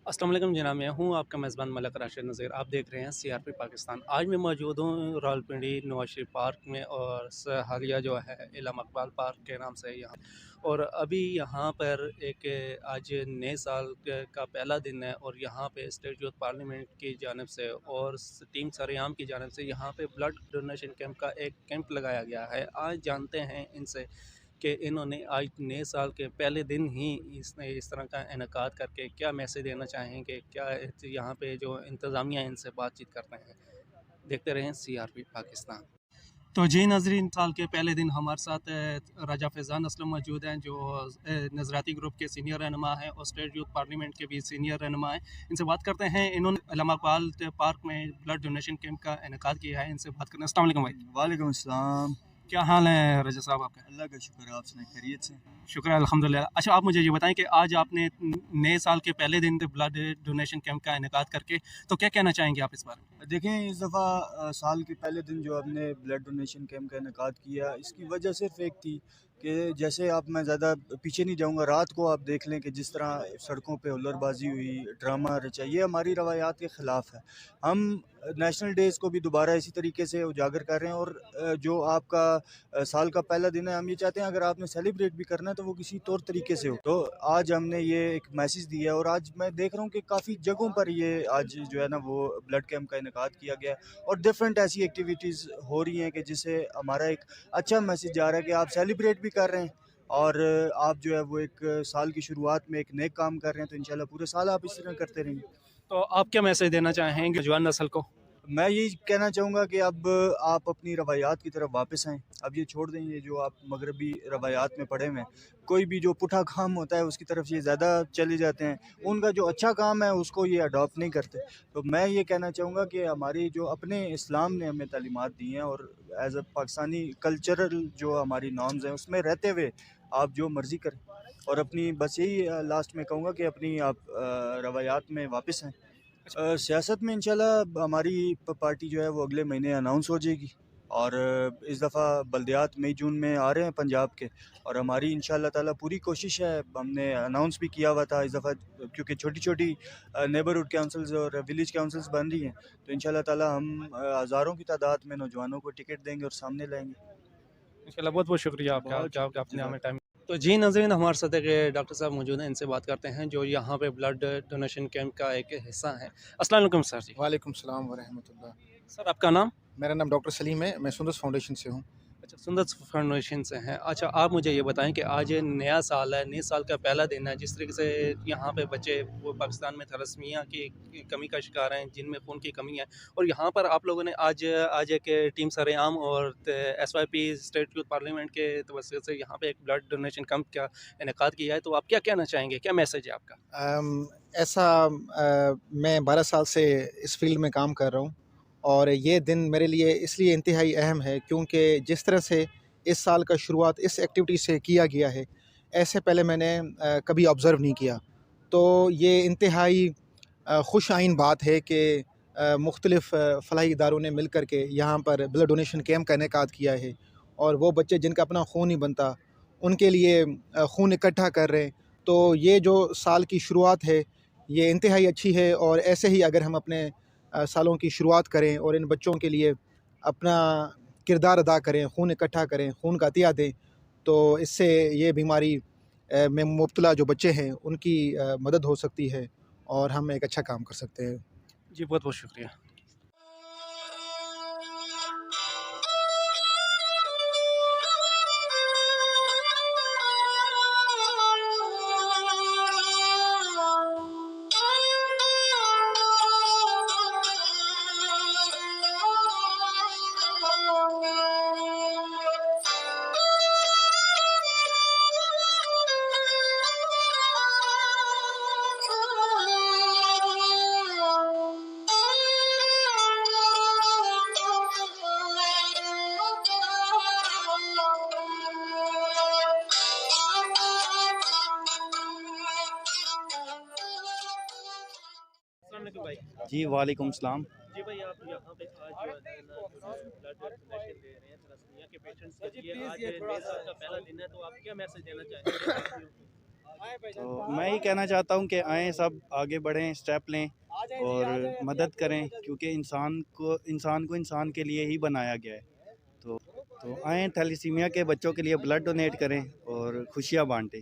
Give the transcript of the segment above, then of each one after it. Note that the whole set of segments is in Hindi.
अस्सलाम वालेकुम जनाब, मैं हूँ आपका मेज़बान मलक राशिद नज़ीर। आप देख रहे हैं सीआरपी पाकिस्तान। आज मैं मौजूद हूँ रावलपिंडी नवाज शरीफ पार्क में और हालिया जो है इलामा इकबाल पार्क के नाम से यहाँ। और अभी यहाँ पर एक आज नए साल का पहला दिन है और यहाँ पे स्टेट यूथ पार्लियामेंट की जानिब से और टीम सरेआम की जानिब से यहाँ पे ब्लड डोनेशन कैंप का एक कैंप लगाया गया है। आज जानते हैं इनसे कि इन्होंने आज नए साल के पहले दिन ही इस तरह का इनकाद करके क्या मैसेज देना चाहेंगे, क्या यहाँ पे जो इंतज़ामिया इनसे बातचीत करते हैं। देखते रहें सीआरपी पाकिस्तान। तो जी नाजरीन, साल के पहले दिन हमारे साथ राजा फैज़ान असलम मौजूद हैं जो नज़राती ग्रुप के सीनियर रहनुमा हैं और स्टेट यूथ पार्लियामेंट के भी सीनियर रहनुमा हैं। इनसे बात करते हैं। इन्होंने इलामा इकबाल पार्क में ब्लड डोनेशन कैंप का इनकाद किया है। इनसे बात करते हैं। अस्सलाम वालेकुम भाई। वालेकुम अस्सलाम। क्या हाल है रजा साहब आपका? अल्लाह का शुक्र है, आप सुनाएं खैरियत से? शुक्र है अल्हम्दुलिल्लाह। अच्छा, आप मुझे ये बताएं कि आज आपने नए साल के पहले दिन ब्लड डोनेशन कैंप का इनेकाद करके तो क्या कहना चाहेंगे आप इस बारे में? देखें, इस दफ़ा साल के पहले दिन जो हमने ब्लड डोनेशन कैंप का इनेकाद किया, इसकी वजह सिर्फ एक थी कि जैसे आप मैं ज़्यादा पीछे नहीं जाऊंगा, रात को आप देख लें कि जिस तरह सड़कों पे हुल्लड़बाजी हुई, ड्रामा रचा, ये हमारी रवायात के ख़िलाफ़ है। हम नेशनल डेज़ को भी दोबारा इसी तरीके से उजागर कर रहे हैं और जो आपका साल का पहला दिन है, हम ये चाहते हैं अगर आपने सेलिब्रेट भी करना है तो वो किसी तौर तरीके से हो। तो आज हमने ये एक मैसेज दिया है और आज मैं देख रहा हूँ कि काफ़ी जगहों पर ये आज जो है ना वो ब्लड कैंप का इनेकाद किया गया है और डिफरेंट ऐसी एक्टिविटीज़ हो रही हैं कि जिससे हमारा एक अच्छा मैसेज जा रहा है कि आप सेलिब्रेट भी कर रहे हैं और आप जो है वो एक साल की शुरुआत में एक नेक काम कर रहे हैं, तो इंशाल्लाह पूरे साल आप इस तरह करते रहेंगे। तो आप क्या मैसेज देना चाहेंगे जवान नस्ल को? मैं यही कहना चाहूँगा कि अब आप अपनी रवायात की तरफ वापस आएँ। अब ये छोड़ दें ये जो आप मगरबी रवायात में पड़े हुए हैं। कोई भी जो पुठा काम होता है उसकी तरफ ये ज़्यादा चले जाते हैं। उनका जो अच्छा काम है उसको ये अडॉप्ट नहीं करते। तो मैं ये कहना चाहूँगा कि हमारी जो अपने इस्लाम ने हमें तालीमात दी हैं और एज़ अ पाकिस्तानी कल्चरल जो हमारी नॉर्म्स हैं उसमें रहते हुए आप जो मर्ज़ी करें और अपनी बस यही लास्ट में कहूँगा कि अपनी आप रवायात में वापस आएँ। सियासत में इंशाल्लाह हमारी पार्टी जो है वो अगले महीने अनाउंस हो जाएगी और इस दफ़ा बल्दियात मई जून में आ रहे हैं पंजाब के और हमारी इंशाल्लाह ताला पूरी कोशिश है। हमने अनाउंस भी किया हुआ था इस दफ़ा, क्योंकि छोटी छोटी नेबरहुड काउंसिल्स और विलेज काउंसिल्स बन रही हैं, तो इंशाल्लाह ताला हम हज़ारों की तादाद में नौजवानों को टिकट देंगे और सामने लाएंगे। इंशाल्लाह बहुत बहुत शुक्रिया आपका बहुत क्या शुक्रिया, आपने हमें जज़ाक। टाइम। तो जी नाज़रीन, हमारे साथ एक डॉक्टर साहब मौजूद हैं। इनसे बात करते हैं जो यहाँ पे ब्लड डोनेशन कैंप का एक हिस्सा है। अस्सलाम वालेकुम सर जी। वालेकुम सलाम वरहमतुल्लाह। सर आपका नाम? मेरा नाम डॉक्टर सलीम है, मैं सुंदस फाउंडेशन से हूँ। अच्छा, सुंदर फाउंडेशन से हैं। अच्छा, आप मुझे ये बताएं कि आज नया साल है, नए साल का पहला दिन है। जिस तरीके से यहाँ पे बच्चे वो पाकिस्तान में थैलेसीमिया की कमी का शिकार हैं, जिनमें खून की कमी है, और यहाँ पर आप लोगों ने आज आज एक टीम सरेआम और एसवाईपी स्टेट यूथ पार्लियामेंट के तवज्जो से यहाँ पे एक ब्लड डोनेशन कैंप का इनेकाद किया है। तो आप क्या कहना चाहेंगे, क्या मैसेज है आपका? ऐसा मैं 12 साल से इस फील्ड में काम कर रहा हूँ और ये दिन मेरे लिए इसलिए इंतहाई अहम है क्योंकि जिस तरह से इस साल का शुरुआत इस एक्टिविटी से किया गया है, ऐसे पहले मैंने कभी ऑब्ज़र्व नहीं किया। तो ये इंतहाई खुश आइन बात है कि मुख्तलिफ़ फ़लाही इदारों ने मिल कर के यहाँ पर ब्लड डोनेशन कैंप का इनेकाद किया है और वो बच्चे जिनका अपना खून नहीं बनता, उनके लिए खून इकट्ठा कर रहे हैं। तो ये जो साल की शुरुआत है, ये इंतहाई अच्छी है और ऐसे ही अगर हम अपने सालों की शुरुआत करें और इन बच्चों के लिए अपना किरदार अदा करें, खून इकट्ठा करें, खून का अतिया दें, तो इससे ये बीमारी में मुब्तला जो बच्चे हैं, उनकी मदद हो सकती है और हम एक अच्छा काम कर सकते हैं। जी बहुत बहुत शुक्रिया। अस्सलाम वालेकुम भाई। जी, वालेकुम सलाम। जी भाई, आप यहाँ पे आज जो है ना ब्लड डोनेशन दे रहे हैं थैलेसीमिया के पेशेंट्स के लिए। आज नए साल का पहला दिन है, तो आप क्या मैसेज देना चाहेंगे? तो मैं ही कहना चाहता हूँ कि आएँ सब आगे बढ़ें, स्टेप लें और मदद करें, क्योंकि इंसान को इंसान के लिए ही बनाया गया है। तो आएँ, थैलेसीमिया के बच्चों के लिए ब्लड डोनेट करें और खुशियाँ बांटें।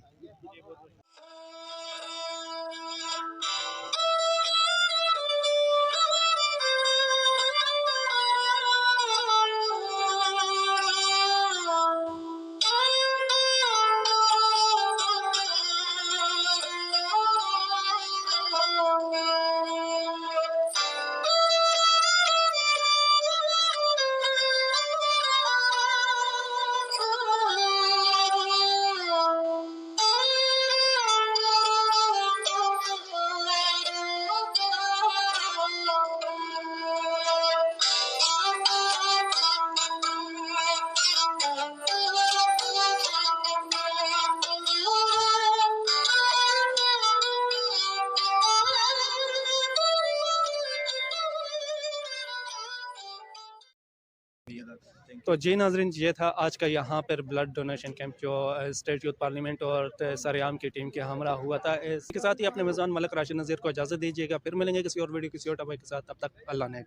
तो जी नाजरीन, ये था आज का यहाँ पर ब्लड डोनेशन कैंप जो स्टेट यूथ पार्लियामेंट और सरेआम की टीम के हमरा हुआ था। इसके साथ ही अपने मेज़बान मलक राशिद नज़ीर को इजाज़त दीजिएगा। फिर मिलेंगे किसी और वीडियो किसी और टॉपिक के साथ। तब तक अल्लाह ने